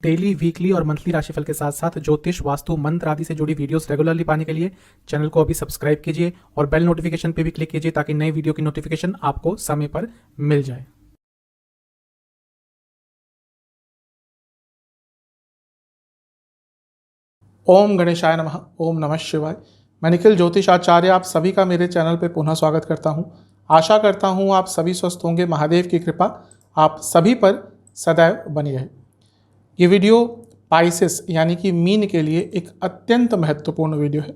Daily, weekly और monthly राशिफल के साथ साथ ज्योतिष, वास्तु, मंत्र आदि से जुड़ी वीडियोस रेगुलरली पाने के लिए चैनल को अभी सब्सक्राइब कीजिए और बेल नोटिफिकेशन पे भी क्लिक कीजिए ताकि नई वीडियो की नोटिफिकेशन आपको समय पर मिल जाए। ओम गणेशाय नमः। ओम नमः शिवाय। मैं निखिल ज्योतिष आचार्य आप सभी का मेरे चैनल पर पुनः स्वागत करता हूं। आशा करता हूं आप सभी स्वस्थ होंगे। महादेव की कृपा आप सभी पर सदैव बनी रहे। ये वीडियो पाइसेस यानी कि मीन के लिए एक अत्यंत महत्वपूर्ण वीडियो है,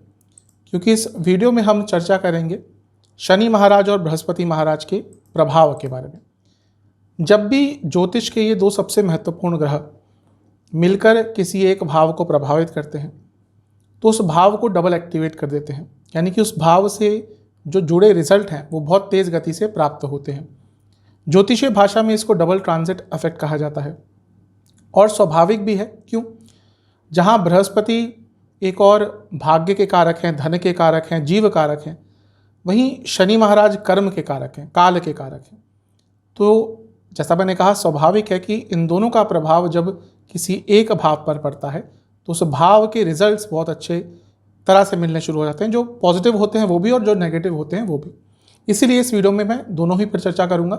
क्योंकि इस वीडियो में हम चर्चा करेंगे शनि महाराज और बृहस्पति महाराज के प्रभाव के बारे में। जब भी ज्योतिष के ये दो सबसे महत्वपूर्ण ग्रह मिलकर किसी एक भाव को प्रभावित करते हैं तो उस भाव को डबल एक्टिवेट कर देते हैं, यानी कि उस भाव से जो जुड़े रिजल्ट हैं वो बहुत तेज़ गति से प्राप्त होते हैं। ज्योतिषीय भाषा में इसको डबल ट्रांजिट इफेक्ट कहा जाता है और स्वाभाविक भी है। क्यों? जहाँ बृहस्पति एक और भाग्य के कारक हैं, धन के कारक हैं, जीव कारक हैं, वहीं शनि महाराज कर्म के कारक हैं, काल के कारक हैं। तो जैसा मैंने कहा, स्वाभाविक है कि इन दोनों का प्रभाव जब किसी एक भाव पर पड़ता है तो उस भाव के रिजल्ट्स बहुत अच्छे तरह से मिलने शुरू हो जाते हैं, जो पॉजिटिव होते हैं वो भी और जो नेगेटिव होते हैं वो भी। इसीलिए इस वीडियो में मैं दोनों ही पर चर्चा करूंगा।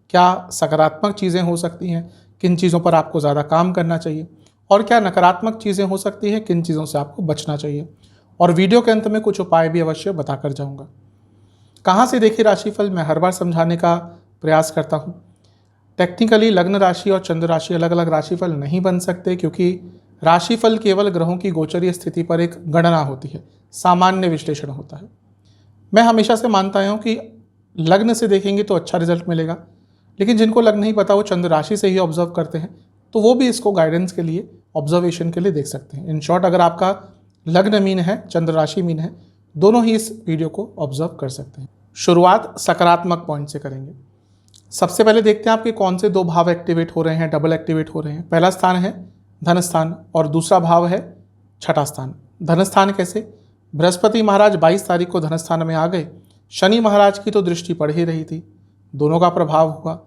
क्या सकारात्मक चीज़ें हो सकती हैं, किन चीज़ों पर आपको ज़्यादा काम करना चाहिए, और क्या नकारात्मक चीज़ें हो सकती हैं, किन चीज़ों से आपको बचना चाहिए। और वीडियो के अंत में कुछ उपाय भी अवश्य बताकर जाऊँगा। कहाँ से देखिए राशिफल, मैं हर बार समझाने का प्रयास करता हूँ। टेक्निकली लग्न राशि और चंद्र राशि अलग अलग राशिफल नहीं बन सकते, क्योंकि राशिफल केवल ग्रहों की गोचरीय स्थिति पर एक गणना होती है, सामान्य विश्लेषण होता है। मैं हमेशा से मानता हूँ कि लग्न से देखेंगे तो अच्छा रिजल्ट मिलेगा, लेकिन जिनको लग्न नहीं पता वो चंद्र राशि से ही ऑब्जर्व करते हैं तो वो भी इसको गाइडेंस के लिए, ऑब्जर्वेशन के लिए देख सकते हैं। इन शॉर्ट, अगर आपका लग्न मीन है, चंद्र राशि मीन है, दोनों ही इस वीडियो को ऑब्जर्व कर सकते हैं। शुरुआत सकारात्मक पॉइंट से करेंगे। सबसे पहले देखते हैं आपके कौन से दो भाव एक्टिवेट हो रहे हैं, डबल एक्टिवेट हो रहे हैं। पहला स्थान है धन स्थान और दूसरा भाव है छठा स्थान। धन स्थान कैसे? बृहस्पति महाराज 22 तारीख को धन स्थान में आ गए। शनि महाराज की तो दृष्टि पड़ ही रही थी, दोनों का प्रभाव हुआ।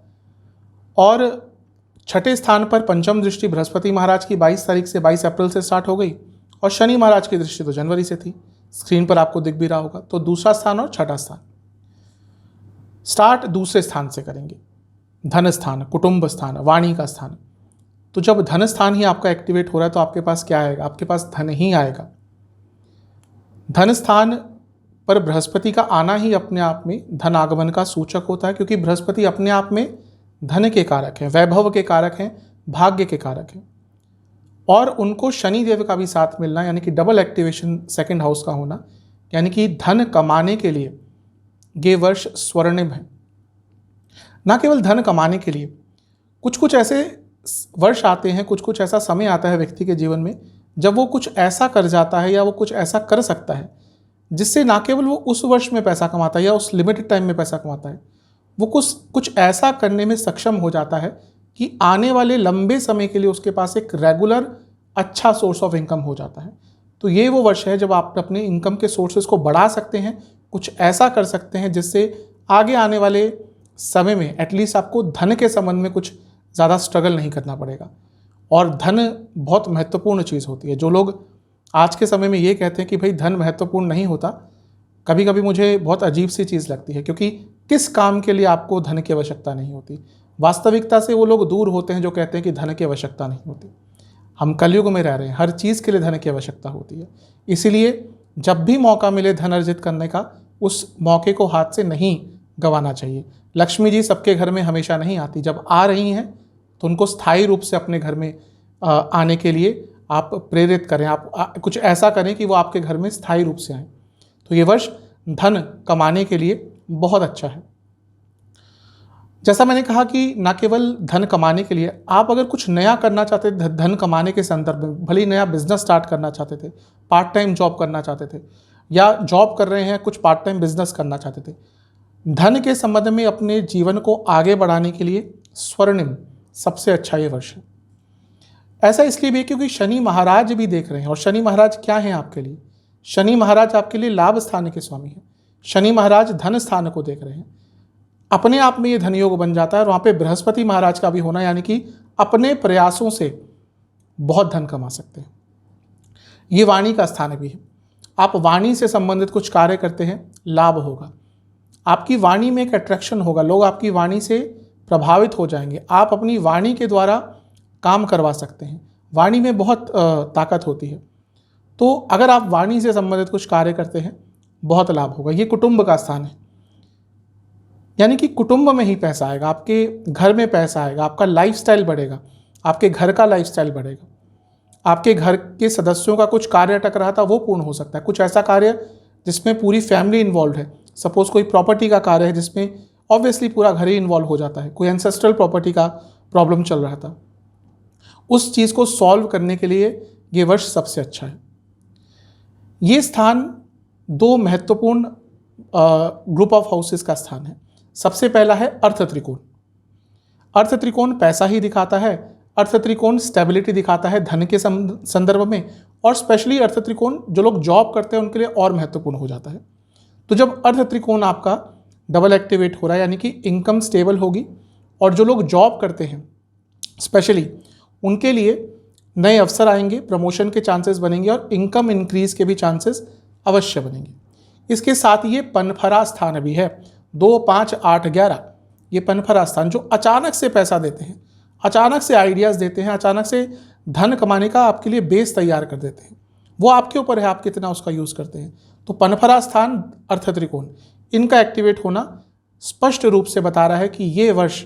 और छठे स्थान पर पंचम दृष्टि बृहस्पति महाराज की 22 तारीख से 22 अप्रैल से स्टार्ट हो गई, और शनि महाराज की दृष्टि तो जनवरी से थी। स्क्रीन पर आपको दिख भी रहा होगा। तो दूसरा स्थान और छठा स्थान। स्टार्ट दूसरे स्थान से करेंगे। धन स्थान, कुटुंब स्थान, वाणी का स्थान। तो जब धन स्थान ही आपका एक्टिवेट हो रहा है तो आपके पास क्या आएगा? आपके पास धन ही आएगा। धन स्थान पर बृहस्पति का आना ही अपने आप में धन आगमन का सूचक होता है, क्योंकि बृहस्पति अपने आप में धन के कारक हैं, वैभव के कारक हैं, भाग्य के कारक हैं। और उनको शनि देव का भी साथ मिलना, यानी कि डबल एक्टिवेशन सेकंड हाउस का होना, यानी कि धन कमाने के लिए ये वर्ष स्वर्णिम है। ना केवल धन कमाने के लिए, कुछ कुछ ऐसे वर्ष आते हैं, कुछ कुछ ऐसा समय आता है व्यक्ति के जीवन में जब वो कुछ ऐसा कर जाता है या वो कुछ ऐसा कर सकता है जिससे ना केवल वो उस वर्ष में पैसा कमाता है या उस लिमिटेड टाइम में पैसा कमाता है, वो कुछ ऐसा करने में सक्षम हो जाता है कि आने वाले लंबे समय के लिए उसके पास एक रेगुलर अच्छा सोर्स ऑफ इनकम हो जाता है। तो ये वो वर्ष है जब आप अपने इनकम के सोर्सेज को बढ़ा सकते हैं, कुछ ऐसा कर सकते हैं जिससे आगे आने वाले समय में एटलीस्ट आपको धन के संबंध में कुछ ज़्यादा स्ट्रगल नहीं करना पड़ेगा। और धन बहुत महत्वपूर्ण चीज़ होती है। जो लोग आज के समय में ये कहते हैं कि भाई धन महत्वपूर्ण नहीं होता, कभी कभी मुझे बहुत अजीब सी चीज़ लगती है, क्योंकि किस काम के लिए आपको धन की आवश्यकता नहीं होती? वास्तविकता से वो लोग दूर होते हैं जो कहते हैं कि धन की आवश्यकता नहीं होती। हम कलयुग में रह रहे हैं, हर चीज़ के लिए धन की आवश्यकता होती है। इसीलिए जब भी मौका मिले धन अर्जित करने का, उस मौके को हाथ से नहीं गंवाना चाहिए। लक्ष्मी जी सबके घर में हमेशा नहीं आती, जब आ रही हैं तो उनको स्थायी रूप से अपने घर में आने के लिए आप प्रेरित करें, आप कुछ ऐसा करें कि वो आपके घर में स्थायी रूप से आए। तो ये वर्ष धन कमाने के लिए बहुत अच्छा है। जैसा मैंने कहा कि ना केवल धन कमाने के लिए, आप अगर कुछ नया करना चाहते थे धन कमाने के संदर्भ में, भले ही नया बिजनेस स्टार्ट करना चाहते थे, पार्ट टाइम जॉब करना चाहते थे, या जॉब कर रहे हैं कुछ पार्ट टाइम बिजनेस करना चाहते थे, धन के संबंध में अपने जीवन को आगे बढ़ाने के लिए स्वर्णिम सबसे अच्छा ये वर्ष है। ऐसा इसलिए भी क्योंकि शनि महाराज भी देख रहे हैं। और शनि महाराज क्या हैं आपके लिए? शनि महाराज आपके लिए लाभ स्थान के स्वामी हैं। शनि महाराज धन स्थान को देख रहे हैं। अपने आप में ये धन योग बन जाता है। और वहाँ पे बृहस्पति महाराज का भी होना, यानी कि अपने प्रयासों से बहुत धन कमा सकते हैं। ये वाणी का स्थान भी है। आप वाणी से संबंधित कुछ कार्य करते हैं, लाभ होगा। आपकी वाणी में एक अट्रैक्शन होगा, लोग आपकी वाणी से प्रभावित हो जाएंगे। आप अपनी वाणी के द्वारा काम करवा सकते हैं। वाणी में बहुत ताकत होती है। तो अगर आप वाणी से संबंधित कुछ कार्य करते हैं, बहुत लाभ होगा। ये कुटुंब का स्थान है, यानी कि कुटुंब में ही पैसा आएगा, आपके घर में पैसा आएगा, आपका लाइफस्टाइल बढ़ेगा, आपके घर का लाइफस्टाइल बढ़ेगा। आपके घर के सदस्यों का कुछ कार्य अटक रहा था वो पूर्ण हो सकता है। कुछ ऐसा कार्य जिसमें पूरी फैमिली इन्वॉल्व है, सपोज कोई प्रॉपर्टी का कार्य है जिसमें ऑब्वियसली पूरा घर ही इन्वॉल्व हो जाता है। कोई एंसेस्ट्रल प्रॉपर्टी का प्रॉब्लम चल रहा था, उस चीज़ को सॉल्व करने के लिए ये वर्ष सबसे अच्छा है। ये स्थान दो महत्वपूर्ण ग्रुप ऑफ हाउसेस का स्थान है। सबसे पहला है अर्थ त्रिकोण। अर्थ त्रिकोण पैसा ही दिखाता है, अर्थ त्रिकोण स्टेबिलिटी दिखाता है धन के संदर्भ में, और स्पेशली अर्थ त्रिकोण जो लोग जॉब करते हैं उनके लिए और महत्वपूर्ण हो जाता है। तो जब अर्थ त्रिकोण आपका डबल एक्टिवेट हो रहा है, यानी कि इनकम स्टेबल होगी, और जो लोग जॉब करते हैं स्पेशली उनके लिए नए अवसर आएंगे, प्रमोशन के चांसेस बनेंगे और इनकम इंक्रीज के भी चांसेस अवश्य बनेंगे। इसके साथ ये पनफरा स्थान भी है, 2, 5, 8, 11। ये पनफरा स्थान जो अचानक से पैसा देते हैं, अचानक से आइडियाज़ देते हैं, अचानक से धन कमाने का आपके लिए बेस तैयार कर देते हैं। वो आपके ऊपर है, आप कितना उसका यूज़ करते हैं। तो पनफरा स्थान, अर्थ त्रिकोण, इनका एक्टिवेट होना स्पष्ट रूप से बता रहा है कि ये वर्ष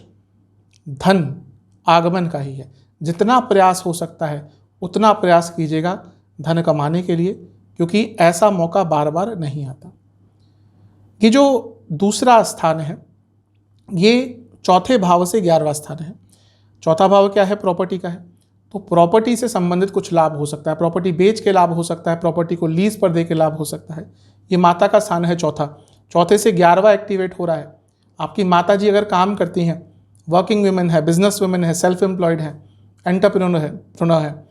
धन आगमन का ही है। जितना प्रयास हो सकता है उतना प्रयास कीजिएगा धन कमाने के लिए, क्योंकि ऐसा मौका बार बार नहीं आता। ये जो दूसरा स्थान है ये चौथे भाव से 11वां स्थान है। चौथा भाव क्या है? प्रॉपर्टी का है। तो प्रॉपर्टी से संबंधित कुछ लाभ हो सकता है, प्रॉपर्टी बेच के लाभ हो सकता है, प्रॉपर्टी को लीज पर दे के लाभ हो सकता है। ये माता का स्थान है चौथा। चौथे से 11वां एक्टिवेट हो रहा है। आपकी माता जी अगर काम करती हैं, वर्किंग वुमेन है, बिजनेस वुमेन है, सेल्फ एम्प्लॉयड है, एंटरप्रेन्योर है,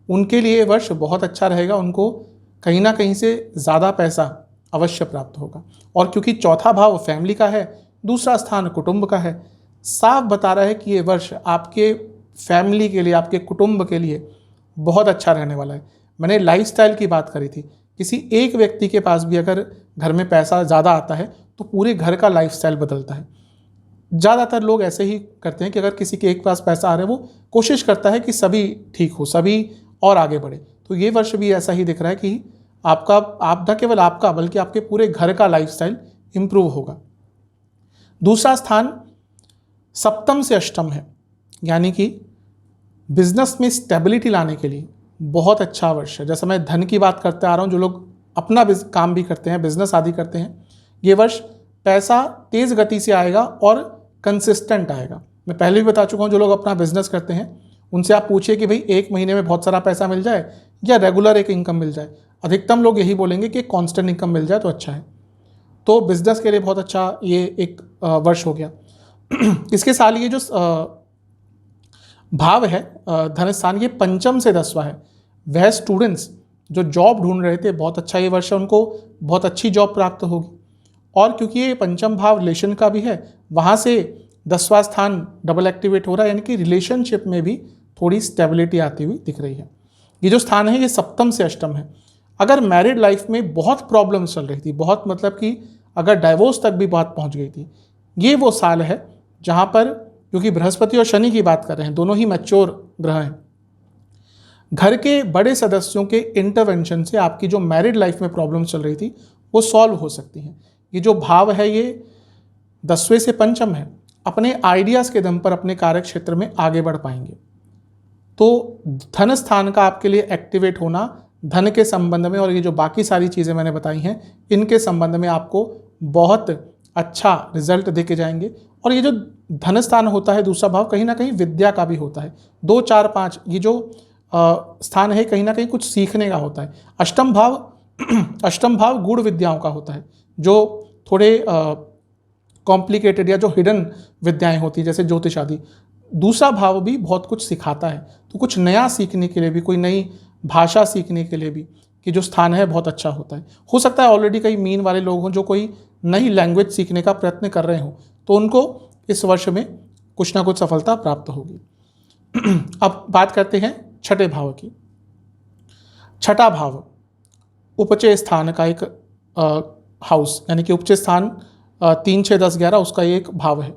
उनके लिए वर्ष बहुत अच्छा रहेगा। उनको कहीं ना कहीं से ज़्यादा पैसा अवश्य प्राप्त होगा। और क्योंकि चौथा भाव फैमिली का है, दूसरा स्थान कुटुंब का है, साफ बता रहा है कि ये वर्ष आपके फैमिली के लिए, आपके कुटुंब के लिए बहुत अच्छा रहने वाला है। मैंने लाइफस्टाइल की बात करी थी। किसी एक व्यक्ति के पास भी अगर घर में पैसा ज़्यादा आता है तो पूरे घर का लाइफस्टाइल बदलता है। ज़्यादातर लोग ऐसे ही करते हैं कि अगर किसी के एक पास पैसा आ रहा है वो कोशिश करता है कि सभी ठीक हो, सभी और आगे बढ़े। तो ये वर्ष भी ऐसा ही दिख रहा है कि आप न केवल आपका बल्कि आपके पूरे घर का लाइफस्टाइल इम्प्रूव होगा। दूसरा स्थान सप्तम से अष्टम है, यानी कि बिजनेस में स्टेबिलिटी लाने के लिए बहुत अच्छा वर्ष है। जैसा मैं धन की बात करते आ रहा हूँ, जो लोग अपना काम भी करते हैं, बिजनेस आदि करते हैं, ये वर्ष पैसा तेज़ गति से आएगा और कंसिस्टेंट आएगा। मैं पहले भी बता चुका हूँ, जो लोग अपना बिजनेस करते हैं उनसे आप पूछिए कि भाई एक महीने में बहुत सारा पैसा मिल जाए या रेगुलर एक इनकम मिल जाए। अधिकतम लोग यही बोलेंगे कि कांस्टेंट इनकम मिल जाए तो अच्छा है। तो बिजनेस के लिए बहुत अच्छा ये एक वर्ष हो गया। इसके साथ ये जो भाव है धन स्थान, ये पंचम से 10वां है। वह स्टूडेंट्स जो जॉब ढूंढ रहे थे, बहुत अच्छा ये वर्ष है, उनको बहुत अच्छी जॉब प्राप्त होगी। और क्योंकि ये पंचम भाव रिलेशन का भी है, वहाँ से 10वां स्थान डबल एक्टिवेट हो रहा है, यानी कि रिलेशनशिप में भी थोड़ी स्टेबिलिटी आती हुई दिख रही है। ये जो स्थान है ये सप्तम से अष्टम है। अगर मैरिड लाइफ में बहुत प्रॉब्लम चल रही थी, बहुत मतलब कि अगर डाइवोर्स तक भी बात पहुंच गई थी, ये वो साल है जहां पर, क्योंकि बृहस्पति और शनि की बात कर रहे हैं, दोनों ही मैच्योर ग्रह हैं, घर के बड़े सदस्यों के इंटरवेंशन से आपकी जो मैरिड लाइफ में प्रॉब्लम चल रही थी वो सॉल्व हो सकती हैं। ये जो भाव है ये 10वें से पंचम है। अपने आइडियाज़ के दम पर अपने कार्य क्षेत्र में आगे बढ़ पाएंगे। तो धन स्थान का आपके लिए एक्टिवेट होना धन के संबंध में, और ये जो बाकी सारी चीज़ें मैंने बताई हैं इनके संबंध में आपको बहुत अच्छा रिजल्ट देके जाएंगे। और ये जो धन स्थान होता है दूसरा भाव, कहीं ना कहीं विद्या का भी होता है। 2, 4, 5 ये जो स्थान है कहीं ना कहीं कुछ सीखने का होता है। अष्टम भाव गूढ़ विद्याओं का होता है, जो थोड़े कॉम्प्लिकेटेड या जो हिडन विद्याएं होती है, जैसे ज्योतिष आदि। दूसरा भाव भी बहुत कुछ सिखाता है। तो कुछ नया सीखने के लिए भी, कोई नई भाषा सीखने के लिए भी कि जो स्थान है बहुत अच्छा होता है। हो सकता है ऑलरेडी कई मीन वाले लोग हों जो कोई नई लैंग्वेज सीखने का प्रयत्न कर रहे हों, तो उनको इस वर्ष में कुछ ना कुछ सफलता प्राप्त होगी। अब बात करते हैं छठे भाव की। छठा भाव उपचय स्थान का एक हाउस, यानी कि उपचय स्थान 3, 6, 10, 11 उसका ये एक भाव है।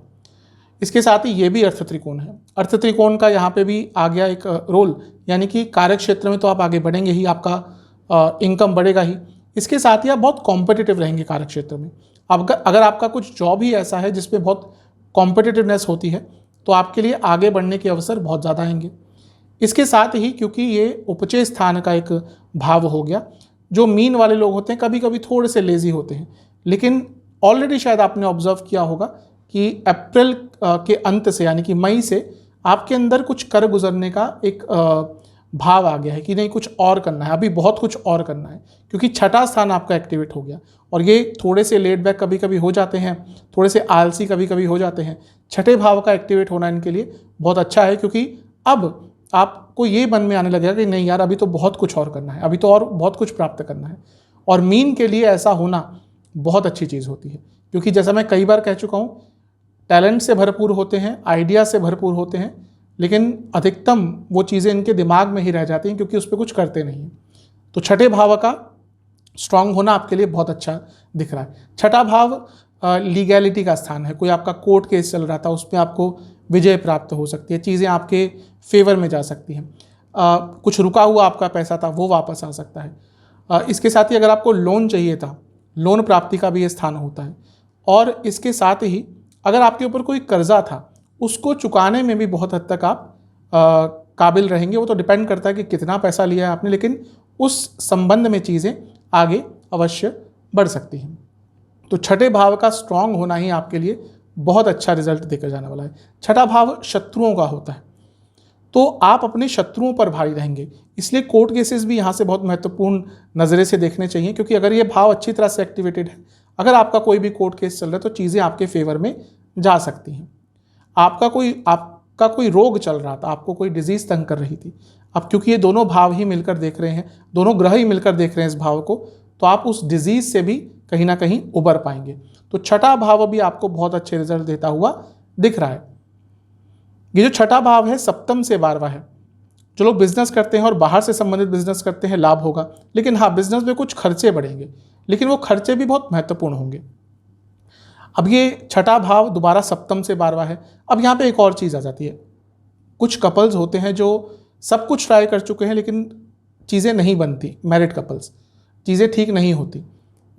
इसके साथ ही ये भी अर्थ त्रिकोण है। अर्थ त्रिकोण का यहाँ पे भी आ गया एक रोल, यानी कि कार्य क्षेत्र में तो आप आगे बढ़ेंगे ही, आपका इनकम बढ़ेगा ही। इसके साथ ही आप बहुत कॉम्पिटिटिव रहेंगे कार्य क्षेत्र में। अब अगर आपका कुछ जॉब ही ऐसा है जिसमें बहुत कॉम्पिटिटिवनेस होती है तो आपके लिए आगे बढ़ने के अवसर बहुत ज़्यादा आएंगे। इसके साथ ही क्योंकि ये उपचय स्थान का एक भाव हो गया, जो मीन वाले लोग होते हैं कभी कभी थोड़े से लेजी होते हैं, लेकिन ऑलरेडी शायद आपने ऑब्जर्व किया होगा कि अप्रैल के अंत से, यानी कि मई से आपके अंदर कुछ कर गुजरने का एक भाव आ गया है कि नहीं कुछ और करना है, अभी बहुत कुछ और करना है, क्योंकि छठा स्थान आपका एक्टिवेट हो गया। और ये थोड़े से लेट बैक कभी कभी हो जाते हैं, थोड़े से आलसी कभी कभी हो जाते हैं। छठे भाव का एक्टिवेट होना इनके लिए बहुत अच्छा है, क्योंकि अब आपको ये मन में आने लगेगा कि नहीं यार अभी तो बहुत कुछ और करना है, अभी तो और बहुत कुछ प्राप्त करना है। और मीन के लिए ऐसा होना बहुत अच्छी चीज़ होती है, क्योंकि जैसा मैं कई बार कह चुका हूँ, टैलेंट से भरपूर होते हैं, आइडिया से भरपूर होते हैं, लेकिन अधिकतम वो चीज़ें इनके दिमाग में ही रह जाती हैं क्योंकि उस पर कुछ करते नहीं हैं। तो छठे भाव का स्ट्रांग होना आपके लिए बहुत अच्छा दिख रहा है। छठा भाव लीगैलिटी का स्थान है। कोई आपका कोर्ट केस चल रहा था, उसमें आपको विजय प्राप्त हो सकती है, चीज़ें आपके फेवर में जा सकती हैं। कुछ रुका हुआ आपका पैसा था वो वापस आ सकता है। इसके साथ ही अगर आपको लोन चाहिए था, लोन प्राप्ति का भी ये स्थान होता है। और इसके साथ ही अगर आपके ऊपर कोई कर्जा था उसको चुकाने में भी बहुत हद तक आप काबिल रहेंगे। वो तो डिपेंड करता है कि कितना पैसा लिया है आपने, लेकिन उस संबंध में चीज़ें आगे अवश्य बढ़ सकती हैं। तो छठे भाव का स्ट्रांग होना ही आपके लिए बहुत अच्छा रिजल्ट देकर जाने वाला है। छठा भाव शत्रुओं का होता है, तो आप अपने शत्रुओं पर भारी रहेंगे, इसलिए कोर्ट केसेस भी यहाँ से बहुत महत्वपूर्ण नज़रे से देखने चाहिए, क्योंकि अगर ये भाव अच्छी तरह से एक्टिवेटेड है, अगर आपका कोई भी कोर्ट केस चल रहा है तो चीज़ें आपके फेवर में जा सकती हैं। आपका कोई रोग चल रहा था, आपको कोई डिजीज़ तंग कर रही थी, अब क्योंकि ये दोनों भाव ही मिलकर देख रहे हैं, दोनों ग्रह ही मिलकर देख रहे हैं इस भाव को, तो आप उस डिजीज़ से भी कहीं ना कहीं उबर पाएंगे। तो छठा भाव भी आपको बहुत अच्छे रिजल्ट देता हुआ दिख रहा है। ये जो छठा भाव है सप्तम से 12वां है। जो लोग बिजनेस करते हैं और बाहर से संबंधित बिजनेस करते हैं लाभ होगा, लेकिन हाँ बिजनेस में कुछ खर्चे बढ़ेंगे, लेकिन वो खर्चे भी बहुत महत्वपूर्ण होंगे। अब ये छठा भाव दोबारा सप्तम से 12वां है। अब यहाँ पे एक और चीज़ आ जाती है, कुछ कपल्स होते हैं जो सब कुछ ट्राई कर चुके हैं लेकिन चीज़ें नहीं बनती, मैरिड कपल्स, चीज़ें ठीक नहीं होती,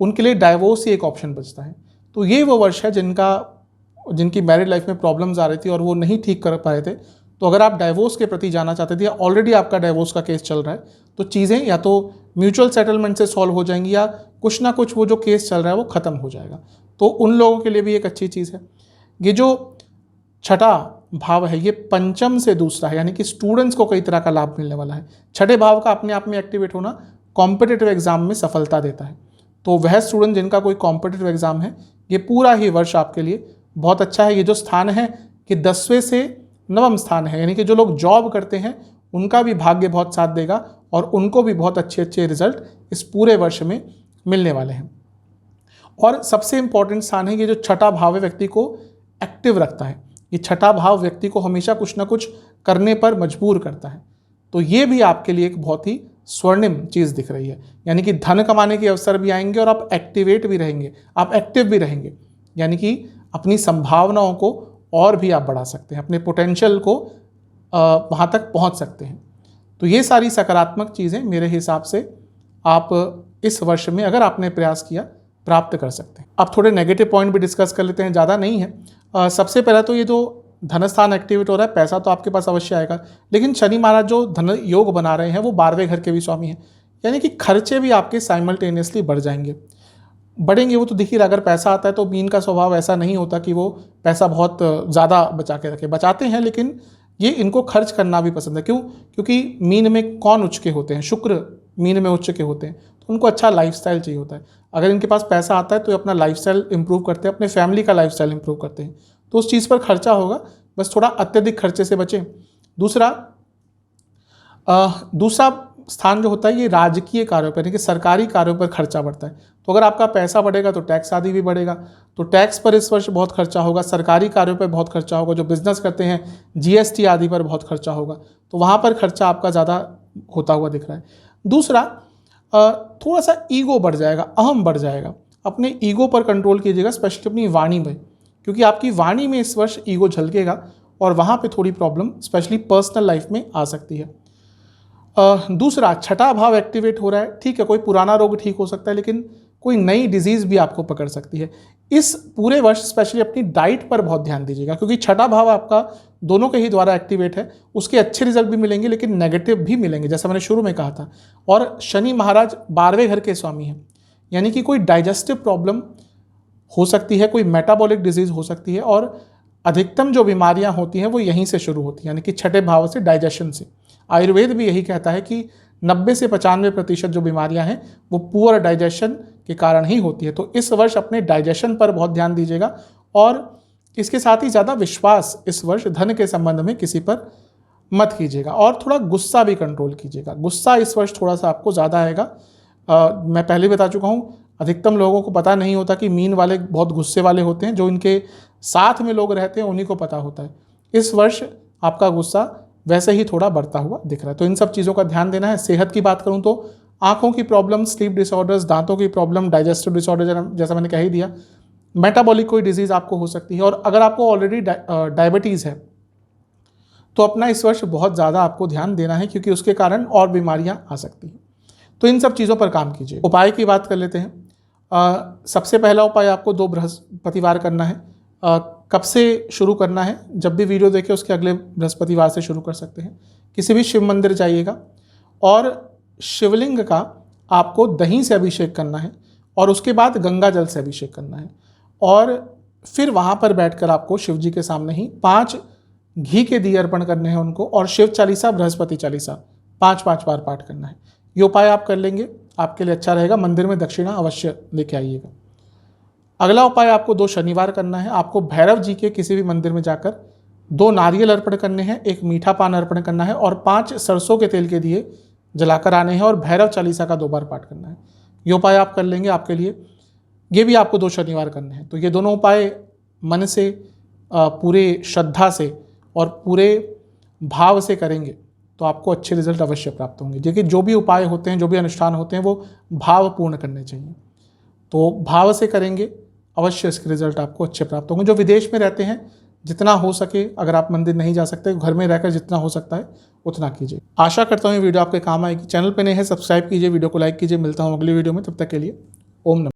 उनके लिए डाइवोर्स ही एक ऑप्शन बचता है। तो ये वो वर्ष है जिनकी मैरिड लाइफ में प्रॉब्लम्स आ रही थी और वो नहीं ठीक कर पाए थे। तो अगर आप डाइवोर्स के प्रति जाना चाहते थे या ऑलरेडी आपका डाइवोर्स का केस चल रहा है, तो चीज़ें या तो म्यूचुअल सेटलमेंट से सॉल्व हो जाएंगी या कुछ ना कुछ वो जो केस चल रहा है वो ख़त्म हो जाएगा। तो उन लोगों के लिए भी एक अच्छी चीज़ है। ये जो छठा भाव है ये पंचम से दूसरा है, यानी कि स्टूडेंट्स को कई तरह का लाभ मिलने वाला है। छठे भाव का अपने आप में एक्टिवेट होना कॉम्पिटिटिव एग्जाम में सफलता देता है। तो वह स्टूडेंट जिनका कोई कॉम्पिटिटिव एग्जाम है, ये पूरा ही वर्ष आपके लिए बहुत अच्छा है। ये जो स्थान है कि 10वें से 9वां स्थान है, यानी कि जो लोग जॉब करते हैं उनका भी भाग्य बहुत साथ देगा और उनको भी बहुत अच्छे अच्छे रिजल्ट इस पूरे वर्ष में मिलने वाले हैं। और सबसे इंपॉर्टेंट स्थान है ये जो छठा भाव व्यक्ति को एक्टिव रखता है। ये छठा भाव व्यक्ति को हमेशा कुछ ना कुछ करने पर मजबूर करता है। तो ये भी आपके लिए एक बहुत ही स्वर्णिम चीज़ दिख रही है, यानी कि धन कमाने के अवसर भी आएंगे और आप एक्टिवेट भी रहेंगे, आप एक्टिव भी रहेंगे, यानी कि अपनी संभावनाओं को और भी आप बढ़ा सकते हैं, अपने पोटेंशियल को वहाँ तक पहुँच सकते हैं। तो ये सारी सकारात्मक चीज़ें मेरे हिसाब से आप इस वर्ष में अगर आपने प्रयास किया प्राप्त कर सकते हैं। अब थोड़े नेगेटिव पॉइंट भी डिस्कस कर लेते हैं, ज़्यादा नहीं है। सबसे पहला तो ये जो धन स्थान एक्टिवेट हो रहा है, पैसा तो आपके पास अवश्य आएगा, लेकिन शनि महाराज जो धन योग बना रहे हैं वो 12वें घर के भी स्वामी हैं, यानी कि खर्चे भी आपके साइमल्टेनियसली बढ़ जाएंगे, बढ़ेंगे। वो तो दिख ही रहा, अगर पैसा आता है तो मीन का स्वभाव ऐसा नहीं होता कि वो पैसा बहुत ज़्यादा बचा के रखे, बचाते हैं लेकिन ये इनको खर्च करना भी पसंद है। क्यों? क्योंकि मीन में कौन उच्च के होते हैं? शुक्र मीन में उच्च के होते हैं, तो उनको अच्छा लाइफस्टाइल चाहिए होता है। अगर इनके पास पैसा आता है तो अपना लाइफस्टाइल इंप्रूव करते हैं, अपने फैमिली का लाइफस्टाइल इंप्रूव करते हैं, तो उस चीज़ पर खर्चा होगा, बस थोड़ा अत्यधिक खर्चे से बचें। दूसरा स्थान जो होता है ये राजकीय कार्यों पर यानी कि सरकारी कार्यों पर खर्चा बढ़ता है। तो अगर आपका पैसा बढ़ेगा तो टैक्स आदि भी बढ़ेगा, तो टैक्स पर इस वर्ष बहुत खर्चा होगा, सरकारी कार्यों पर बहुत खर्चा होगा, जो बिजनेस करते हैं जीएसटी आदि पर बहुत खर्चा होगा, तो वहाँ पर खर्चा आपका ज़्यादा होता हुआ दिख रहा है। दूसरा, थोड़ा सा ईगो बढ़ जाएगा, अहम बढ़ जाएगा। अपने ईगो पर कंट्रोल कीजिएगा, स्पेशली अपनी वाणी में, क्योंकि आपकी वाणी में इस वर्ष ईगो झलकेगा और वहाँ पे थोड़ी प्रॉब्लम स्पेशली पर्सनल लाइफ में आ सकती है। दूसरा, छठा भाव एक्टिवेट हो रहा है। ठीक है, कोई पुराना रोग ठीक हो सकता है, लेकिन कोई नई डिजीज़ भी आपको पकड़ सकती है। इस पूरे वर्ष स्पेशली अपनी डाइट पर बहुत ध्यान दीजिएगा, क्योंकि छठा भाव आपका दोनों के ही द्वारा एक्टिवेट है। उसके अच्छे रिजल्ट भी मिलेंगे लेकिन नेगेटिव भी मिलेंगे, जैसा मैंने शुरू में कहा था। और शनि महाराज 12वें घर के स्वामी हैं, यानी कि कोई डाइजेस्टिव प्रॉब्लम हो सकती है, कोई मेटाबॉलिक डिजीज़ हो सकती है, और अधिकतम जो बीमारियां होती हैं वो यहीं से शुरू होती हैं, यानी कि छठे भाव से, डाइजेशन से। आयुर्वेद भी यही कहता है कि 90 से 95% जो बीमारियां हैं वो पुअर डाइजेशन के कारण ही होती है। तो इस वर्ष अपने डाइजेशन पर बहुत ध्यान दीजिएगा, और इसके साथ ही ज़्यादा विश्वास इस वर्ष धन के संबंध में किसी पर मत कीजिएगा, और थोड़ा गुस्सा भी कंट्रोल कीजिएगा। गुस्सा इस वर्ष थोड़ा सा आपको ज़्यादा आएगा। मैं पहले बता चुका हूँ, अधिकतम लोगों को पता नहीं होता कि मीन वाले बहुत गुस्से वाले होते हैं, जो इनके साथ में लोग रहते हैं उन्हीं को पता होता है। इस वर्ष आपका गुस्सा वैसे ही थोड़ा बढ़ता हुआ दिख रहा है, तो इन सब चीज़ों का ध्यान देना है। सेहत की बात करूं तो आंखों की प्रॉब्लम, स्लीप डिसऑर्डर्स, दांतों की प्रॉब्लम, डाइजेस्टिव डिसऑर्डर, जैसा मैंने कह ही दिया, मेटाबॉलिक कोई डिजीज़ आपको हो सकती है। और अगर आपको ऑलरेडी डायबिटीज़ है तो अपना इस वर्ष बहुत ज़्यादा आपको ध्यान देना है, क्योंकि उसके कारण और बीमारियाँ आ सकती हैं। तो इन सब चीज़ों पर काम कीजिए। उपाय की बात कर लेते हैं। सबसे पहला उपाय आपको 2 बृहस्पतिवार करना है। कब से शुरू करना है? जब भी वीडियो देखें उसके अगले बृहस्पतिवार से शुरू कर सकते हैं। किसी भी शिव मंदिर जाइएगा और शिवलिंग का आपको दही से अभिषेक करना है, और उसके बाद गंगा जल से अभिषेक करना है, और फिर वहाँ पर बैठकर आपको शिव जी के सामने ही 5 घी के दिए अर्पण करने हैं उनको, और शिव चालीसा, बृहस्पति चालीसा 5-5 बार पाठ करना है। ये उपाय आप कर लेंगे, आपके लिए अच्छा रहेगा। मंदिर में दक्षिणा अवश्य लेके आइएगा। अगला उपाय आपको 2 शनिवार करना है। आपको भैरव जी के किसी भी मंदिर में जाकर 2 नारियल अर्पण करने हैं, 1 मीठा पान अर्पण करना है, और 5 सरसों के तेल के दिए जलाकर आने हैं, और भैरव चालीसा का 2 बार पाठ करना है। ये उपाय आप कर लेंगे आपके लिए। ये भी आपको 2 शनिवार करने हैं। तो ये दोनों उपाय मन से, पूरे श्रद्धा से और पूरे भाव से करेंगे तो आपको अच्छे रिजल्ट अवश्य प्राप्त होंगे। देखिए, जो भी उपाय होते हैं, जो भी अनुष्ठान होते हैं, वो भावपूर्ण करने चाहिए। तो भाव से करेंगे, अवश्य इसके रिजल्ट आपको अच्छे प्राप्त होंगे। जो विदेश में रहते हैं, जितना हो सके, अगर आप मंदिर नहीं जा सकते, घर में रहकर जितना हो सकता है उतना कीजिए। आशा करता हूँ ये वीडियो आपके काम आएगी। चैनल पर नए हैं, सब्सक्राइब कीजिए, वीडियो को लाइक कीजिए। मिलता हूँ अगली वीडियो में, तब तक के लिए ओम नमः।